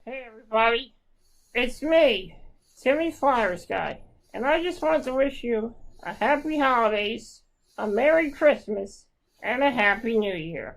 Hey everybody, it's me, Timmy Flyersguy, and I just want to wish you a happy holidays, a Merry Christmas, and a Happy New Year.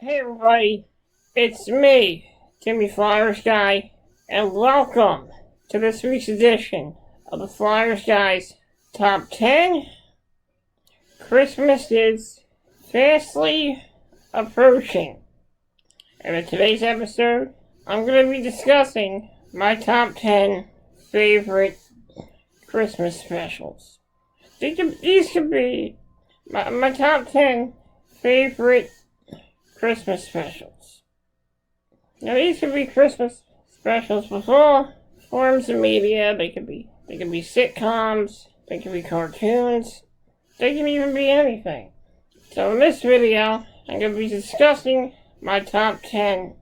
Hey everybody, it's me, Timmy Flyersguy, and welcome to this week's edition of the Flyersguys Top 10. Christmas is fastly approaching, and in today's episode, I'm going to be discussing my top 10 favorite Christmas specials. These could be my top 10 favorite Christmas specials. Now these could be Christmas specials with all forms of media. They could be sitcoms, they could be cartoons, they can even be anything. So in this video, I'm going to be discussing my top 10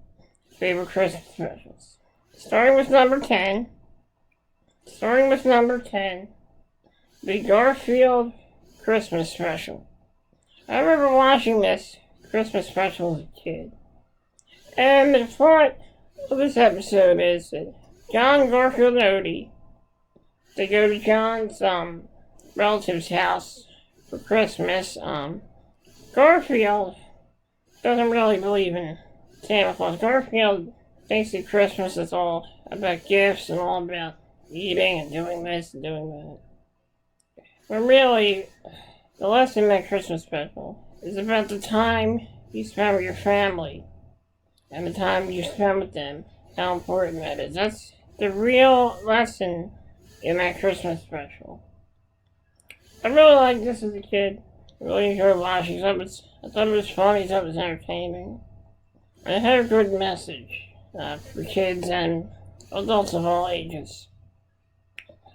favorite Christmas specials. Starting with number 10, the Garfield Christmas special. I remember watching this Christmas special as a kid. And the plot of this episode is that John, Garfield, and Odie, they go to John's relative's house for Christmas. Garfield doesn't really believe in Santa Claus. Garfield thinks that Christmas is all about gifts and all about eating and doing this and doing that. But really, the lesson in that Christmas special is about the time you spend with your family and the time you spend with them, how important that is. That's the real lesson in that Christmas special. I really liked this as a kid. I really enjoyed watching it. I thought it was funny, I thought it was entertaining. And it had a good message for kids and adults of all ages.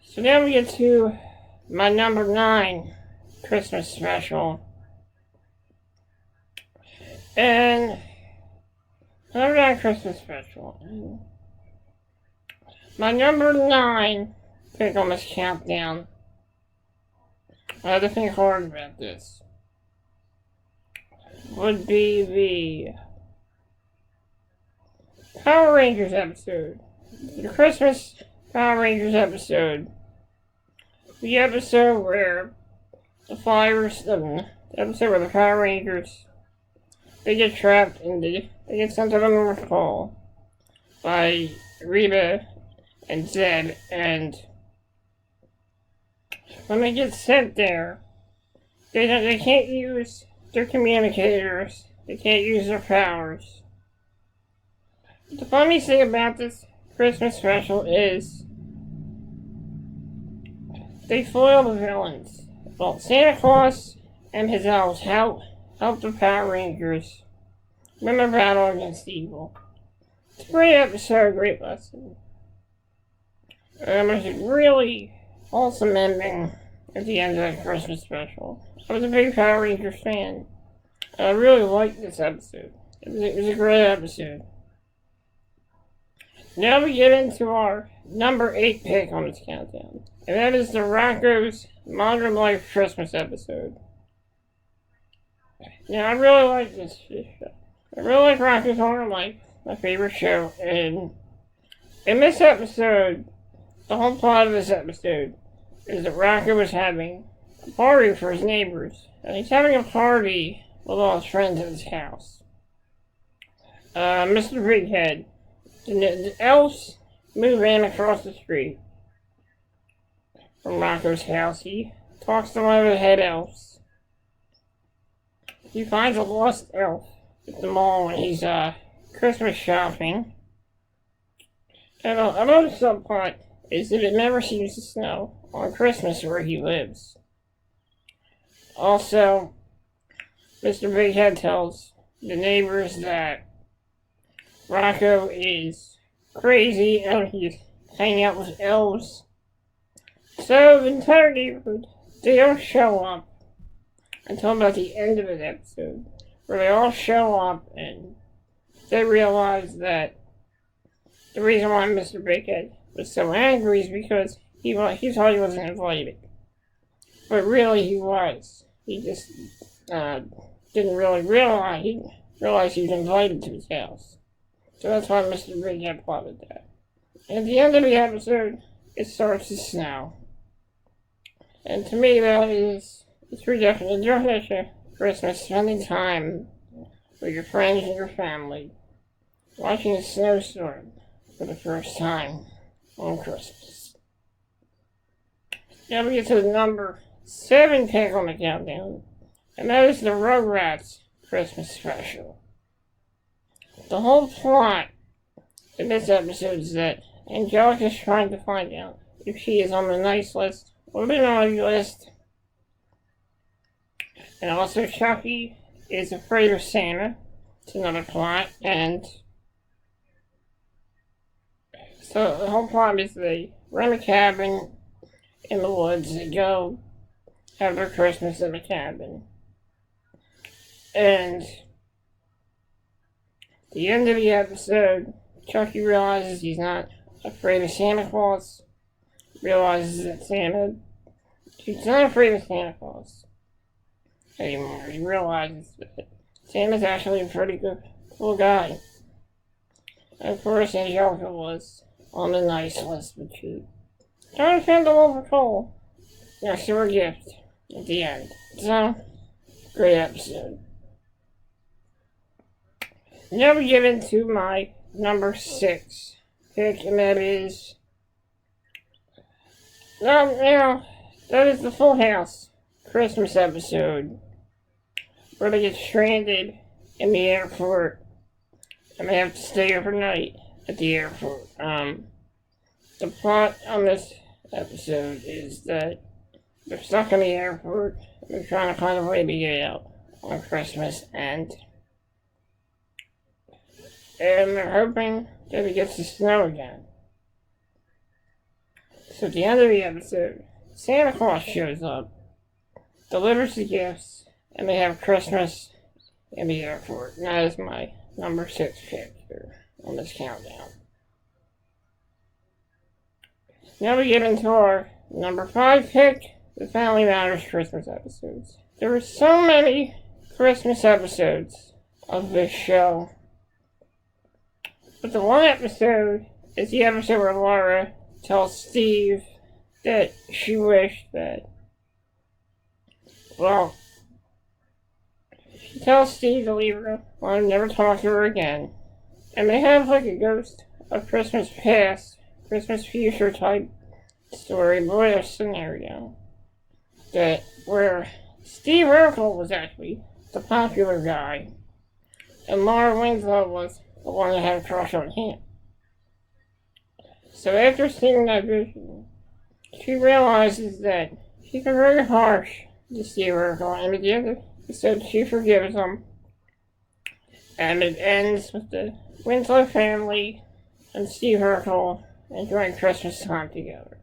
So now we get to my number 9 Christmas special. And number 9 Christmas special. My number 9 pick on this countdown. I had to think hard about this. Would be the Power Rangers episode. The Christmas Power Rangers episode. The episode where the Power Rangers, they get trapped and they get sent to the North Pole by Rita and Zed, and when they get sent there, they can't use their communicators, they can't use their powers. The funny thing about this Christmas special is they foil the villains. Well, Santa Claus and his elves help the Power Rangers win their battle against evil. It's a great episode, great lesson. There's a really awesome ending at the end of that Christmas special. I was a big Power Rangers fan. I really liked this episode. It was a great episode. Now we get into our number 8 pick on this countdown. And that is the Rocko's Modern Life Christmas episode. Now, I really like this show. I really like Rocko's Modern Life, my favorite show. And in this episode, the whole plot of this episode is that Rocko is having a party for his neighbors. And he's having a party with all his friends at his house. Mr. Bighead. The elves move in across the street from Rocko's house. He talks to one of the head elves. He finds a lost elf at the mall when he's Christmas shopping. And another subplot is that it never seems to snow on Christmas where he lives. Also, Mr. Big Head tells the neighbors that Rocco is crazy and he's hanging out with elves. So the entire neighborhood, they don't show up until about the end of an episode, where they all show up and they realize that the reason why Mr. Big Head was so angry is because he thought he wasn't invited. But really he was. He just didn't really realize he was invited to his house. So that's why Mr. Big Head plotted that. And at the end of the episode, it starts to snow. And to me, it's pretty definite. The definition of Christmas, spending time with your friends and your family, watching a snowstorm for the first time on Christmas. Now we get to the number 7 pick on the countdown, and that is the Rugrats Christmas special. The whole plot in this episode is that Angelica's trying to find out if she is on the nice list or the naughty list. And also Chucky is afraid of Santa. It's another plot. And so the whole plot is they rent a cabin in the woods. They go have their Christmas in the cabin. And at the end of the episode, Chucky realizes he's not afraid of Santa Claus. Realizes that he's not afraid of Santa Claus anymore. He realizes that Santa's actually a pretty good, cool guy. And of course, Angelica was on the nice list, but she trying to find a little coal next to her gift at the end. So, great episode. Now we get into my number 6 pick, and that is that is the Full House Christmas episode where they get stranded in the airport and they have to stay overnight at the airport. The plot on this episode is that they're stuck in the airport and they're trying to find a way to get out on Christmas, and they're hoping that it gets to snow again. So at the end of the episode, Santa Claus shows up, delivers the gifts, and they have Christmas in the airport. And that is my number 6 pick here on this countdown. Now we get into our number 5 pick, the Family Matters Christmas episodes. There were so many Christmas episodes of this show, but the one episode is the episode where Laura tells Steve that she wished that, she tells Steve to leave her alone, never talk to her again. And they have like a Ghost of Christmas Past, Christmas Future type story, boy, scenario. Where Steve Urkel was actually the popular guy, and Laura Winslow was the one that had a crush on him. So after seeing that vision, she realizes that she's been very harsh to Steve Urkel, and at the end of the episode, she forgives him. And it ends with the Winslow family and Steve Urkel enjoying Christmas time together.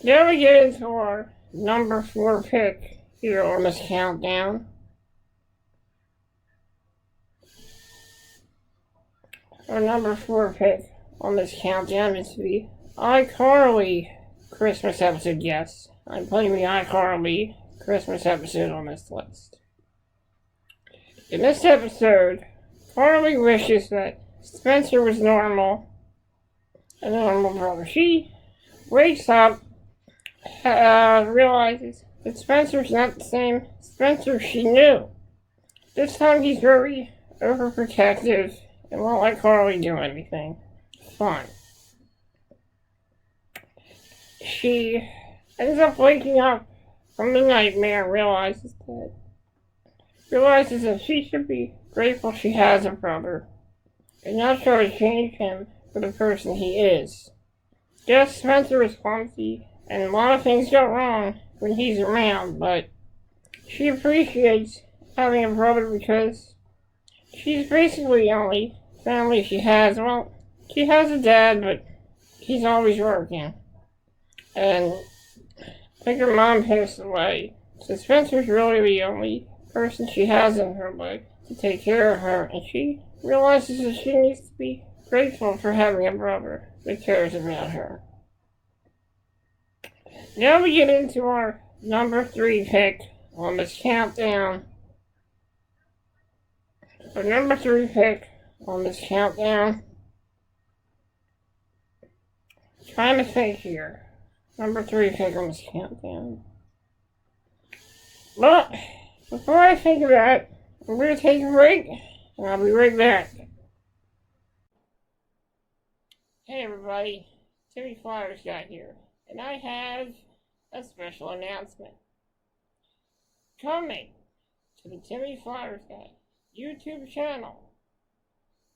Now we get into our number 4 pick here on this countdown. Our number 4 pick on this countdown is the iCarly Christmas episode. Yes, I'm putting the iCarly Christmas episode on this list. In this episode, Carly wishes that Spencer was normal, a normal brother. She wakes up, realizes that Spencer's not the same Spencer she knew. This time he's very overprotective and won't let Carly do anything fun. She ends up waking up from the nightmare and realizes that she should be grateful she has a brother and not try to change him for the person he is. Yes, Spencer is clumsy, and a lot of things go wrong when he's around, but she appreciates having a brother because she's basically the only family she has. Well, she has a dad, but he's always working. And I think her mom passed away, so Spencer's really the only person she has in her life to take care of her, and she realizes that she needs to be grateful for having a brother that cares about her. Now we get into our number 3 pick on this countdown. Our number 3 pick on this countdown. Trying to think here. Number 3 pick on this countdown. But before I think of that, I'm going to take a break, and I'll be right back. Hey everybody, Timmy Flyersguys here, and I have a special announcement. Coming to the Timmy Flyersguys YouTube channel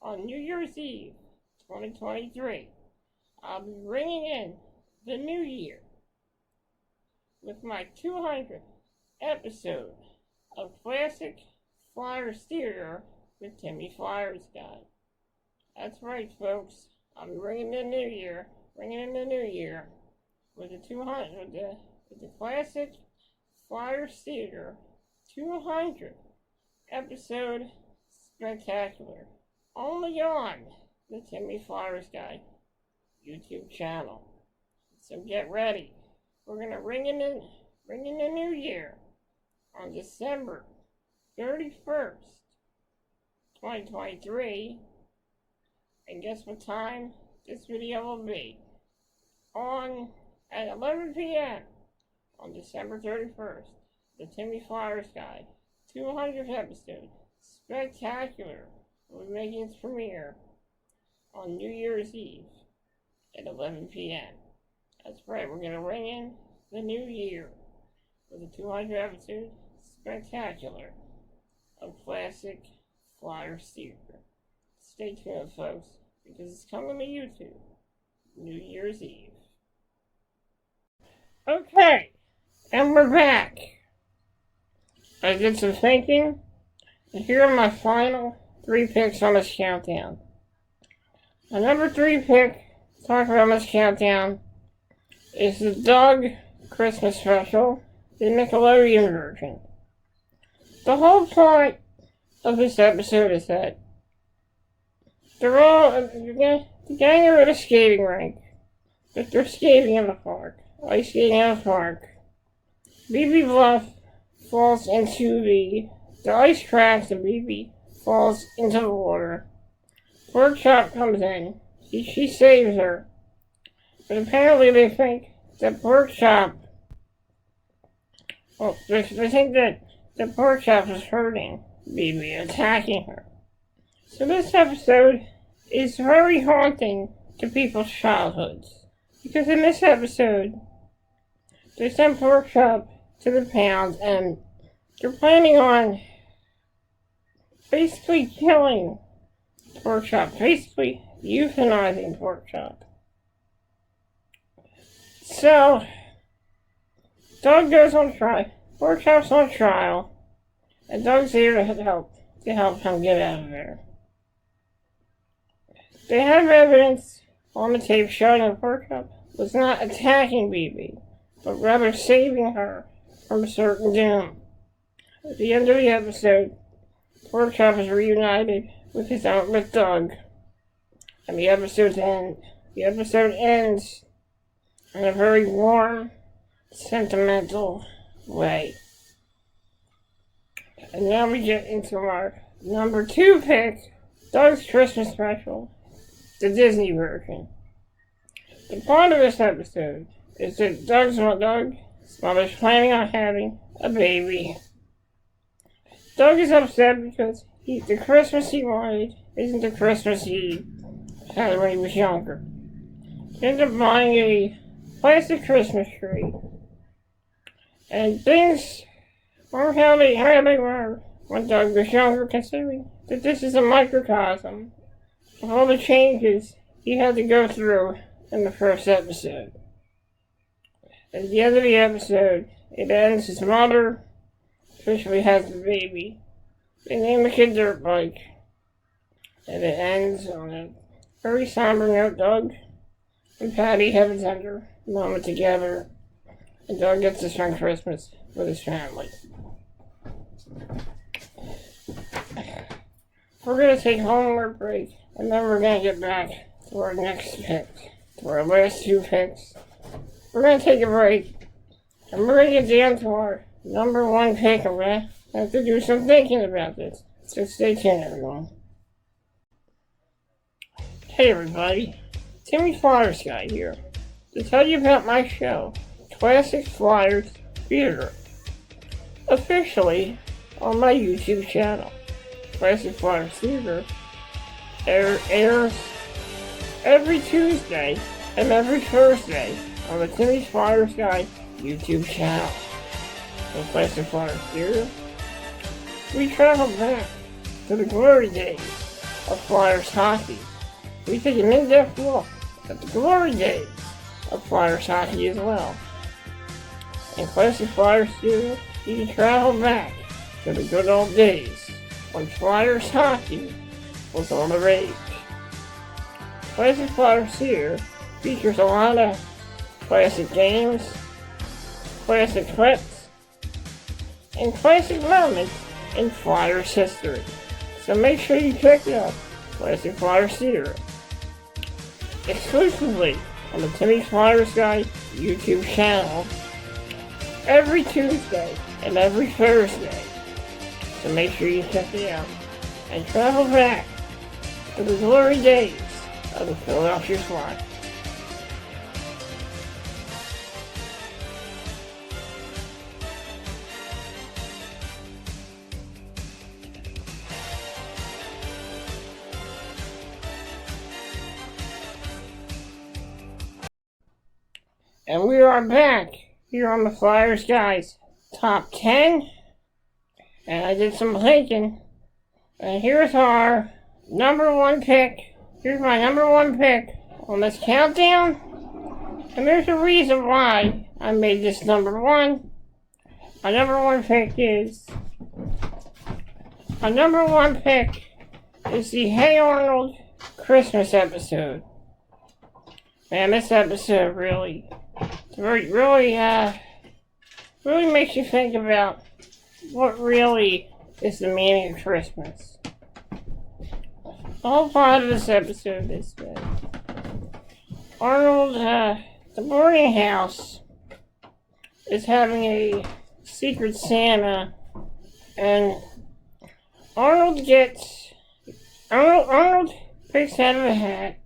on New Year's Eve 2023, I'll be bringing in the new year with my 200th episode of Classic Flyers Theater with Timmy Flyersguys. That's right, folks. I'll be bringing in the new year with the Classic Flyers Theater 200th episode spectacular, only on the Timmy Flyersguys YouTube channel. So get ready. We're gonna ring in the new year on December 31st, 2023. And guess what time this video will be? At 11 p.m. on December 31st, the Timmy Flyersguys 200th episode spectacular will be making its premiere on New Year's Eve at 11 p.m. That's right, we're gonna ring in the new year with the 200th episode spectacular of Classic Flyers Theater. Stay tuned, folks, because it's coming to YouTube New Year's Eve. Okay, and we're back. I did some thinking, and here are my final 3 picks on this countdown. My number 3 pick, talk about this countdown, is the Doug Christmas special, the Nickelodeon version. The whole point of this episode is that the gang are at a skating rink. They're skating in the park. Ice skating in the park. BB Bluff falls into the ice cracks and BB falls into the water. Pork Chop comes in. She saves her. But apparently they think that Pork Chop... Well, they think that Pork Chop is hurting BB, attacking her. So this episode is very haunting to people's childhoods. Because in this episode, they send Pork Chop to the pound and they're planning on basically killing Pork Chop, basically euthanizing Pork Chop. So, Doug goes on trial, Pork Chop's on trial, and Doug's here to help him get out of there. They have evidence on the tape showing that Pork Chop was not attacking BB, but rather saving her from a certain doom. At the end of the episode, Pork Chop is reunited with Doug, and the episode ends in a very warm, sentimental way. And now we get into our number 2 pick, Doug's Christmas special, the Disney version. The point of this episode is that Doug's mother's planning on having a baby. Doug is upset because the Christmas he wanted isn't the Christmas he had when he was younger. He ended up buying a plastic Christmas tree. And things weren't how they were when Doug was younger, considering that this is a microcosm of all the changes he had to go through in the first episode. At the end of the episode, it ends his mother officially has the baby. They name the kid Dirt Bike. And it ends on a very somber note. Doug and Patty have a tender moment together. And Doug gets to spend Christmas with his family. We're going to take one more break. And then we're going to get back to our next pick. To our last two picks. We're going to take a break. And we're going to get down to our number one pick. And we're going to have to do some thinking about this. So stay tuned, everyone. Hey everybody, Timmy Flyersguys here to tell you about my show, Classic Flyers Theater, officially on my YouTube channel. Classic Flyers Theater airs every Tuesday and every Thursday on the Timmy Flyersguys YouTube channel. So Classic Flyers Theater, we travel back to the glory days of Flyers hockey. We take an in-depth look at the glory days of Flyers hockey as well. In Classic Flyers Theater, you can travel back to the good old days when Flyers hockey was on the rage. Classic Flyers Theater features a lot of classic games, classic clips, and classic moments in Flyers history. So make sure you check out Classic Flyers Theater exclusively on the Timmy Flyersguys YouTube channel every Tuesday and every Thursday. So make sure you check it out and travel back to the glory days of the Philadelphia Flyers. And we are back here on the Flyersguys Top 10. And I did some thinking. And here's our number one pick. Here's my number one pick on this countdown. And there's a reason why I made this number one. My number one pick is the Hey Arnold Christmas episode. Man, this episode really makes you think about what really is the meaning of Christmas. The whole plot of this episode is that Arnold, the boarding house, is having a secret Santa, and Arnold picks out of a hat,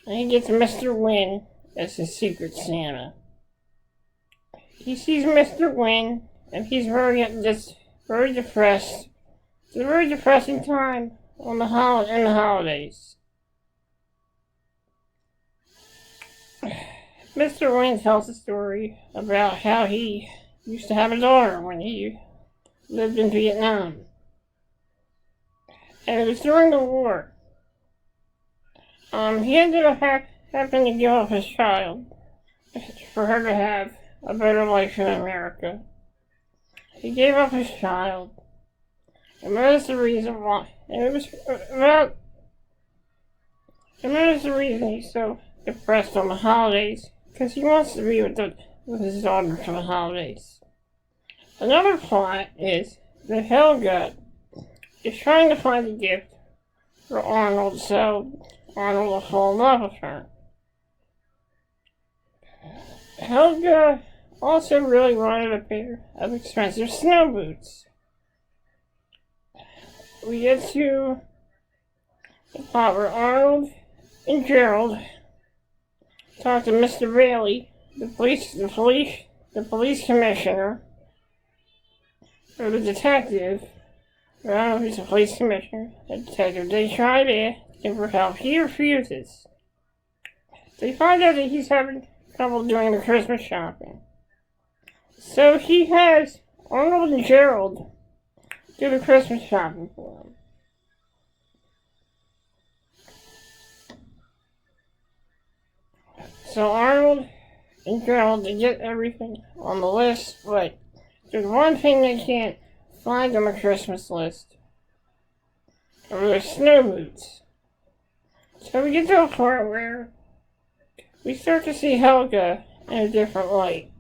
and he gets Mr. Wynn as his secret Santa. He sees Mr. Wynn, and he's very depressed. It's a very depressing time in the holidays. Mr. Wynn tells a story about how he used to have a daughter when he lived in Vietnam. And it was during the war. He ended up having to give up his child for her to have a better life in America. He gave up his child, and that is the reason why. And that is the reason he's so depressed on the holidays, because he wants to be with his daughter for the holidays. Another plot is that Helga is trying to find a gift for Arnold, so Arnold will fall in love with her. Helga also really wanted a pair of expensive snow boots. We get to the part where Arnold and Gerald talk to Mr. Bailey, the police commissioner, or the detective. I don't know if he's a police commissioner, a detective. They try to give her help. He refuses. They find out that he's having trouble doing the Christmas shopping. So he has Arnold and Gerald do the Christmas shopping for him. So Arnold and Gerald, they get everything on the list, but there's one thing they can't find on the Christmas list. Or their snow boots. So we get to a part where we start to see Helga in a different light.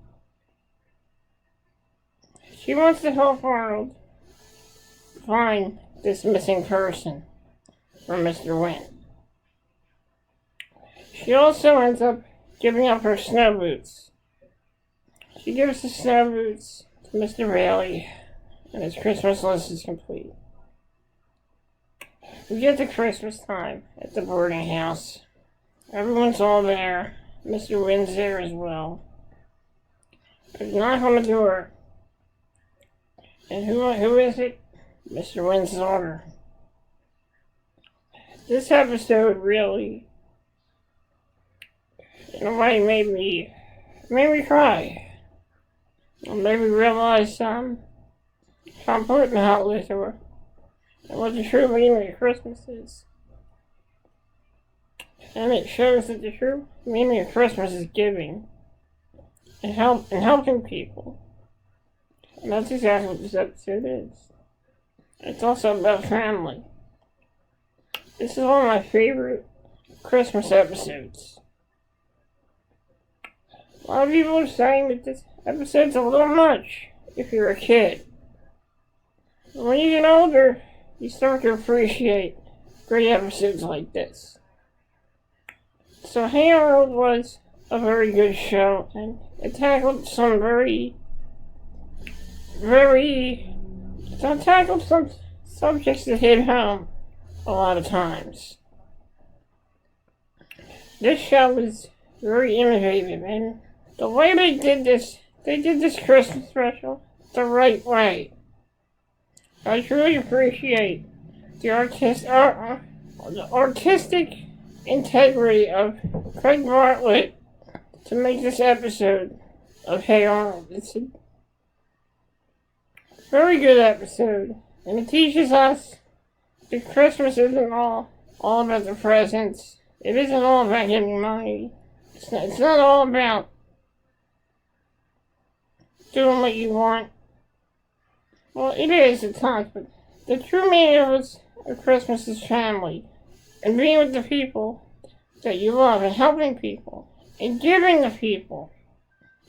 She wants to help Arnold find this missing person from Mr. Wynn. She also ends up giving up her snow boots. She gives the snow boots to Mr. Bailey, and his Christmas list is complete. We get to Christmas time at the boarding house. Everyone's all there. Mr. Wynn's there as well. There's a knock on the door. And who is it? Mr. Wynn's daughter. This episode really, in a way, made me cry. It made me realize how important Hot Lists were. And what the true meaning of Christmas is. And it shows that the true meaning of Christmas is giving and helping people. And that's exactly what this episode is. It's also about family. This is one of my favorite Christmas episodes. A lot of people are saying that this episode's a little much if you're a kid. But when you get older, you start to appreciate great episodes like this. So Hey Arnold was a very good show, and it tackled some some subjects that hit home a lot of times. This show was very innovative, and the way they did this Christmas special the right way. I truly appreciate the artistic integrity of Craig Bartlett to make this episode of Hey Arnold. It's a very good episode, and it teaches us that Christmas isn't all about the presents. It isn't all about getting money. It's not all about doing what you want. Well, it is at times, but the true meaning of Christmas is family, and being with the people that you love, and helping people, and giving to people.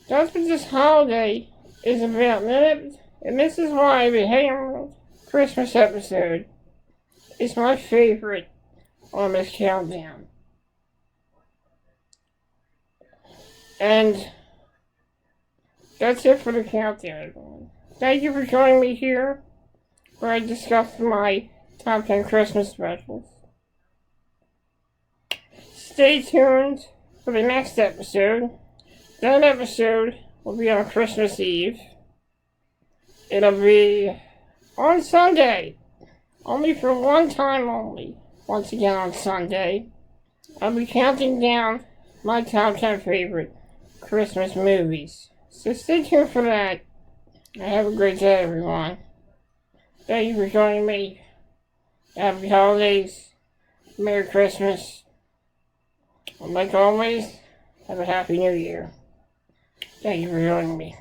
That's what this holiday is about, and this is why the Hey Arnold Christmas episode is my favorite on this countdown. And that's it for the countdown, everyone. Thank you for joining me here, where I discuss my top 10 Christmas specials. Stay tuned for the next episode. That episode will be on Christmas Eve. It'll be on Sunday. Only for one time only. Once again on Sunday. I'll be counting down my top 10 favorite Christmas movies. So stay tuned for that. Have a great day, everyone. Thank you for joining me. Happy holidays. Merry Christmas. And like always, have a Happy New Year. Thank you for joining me.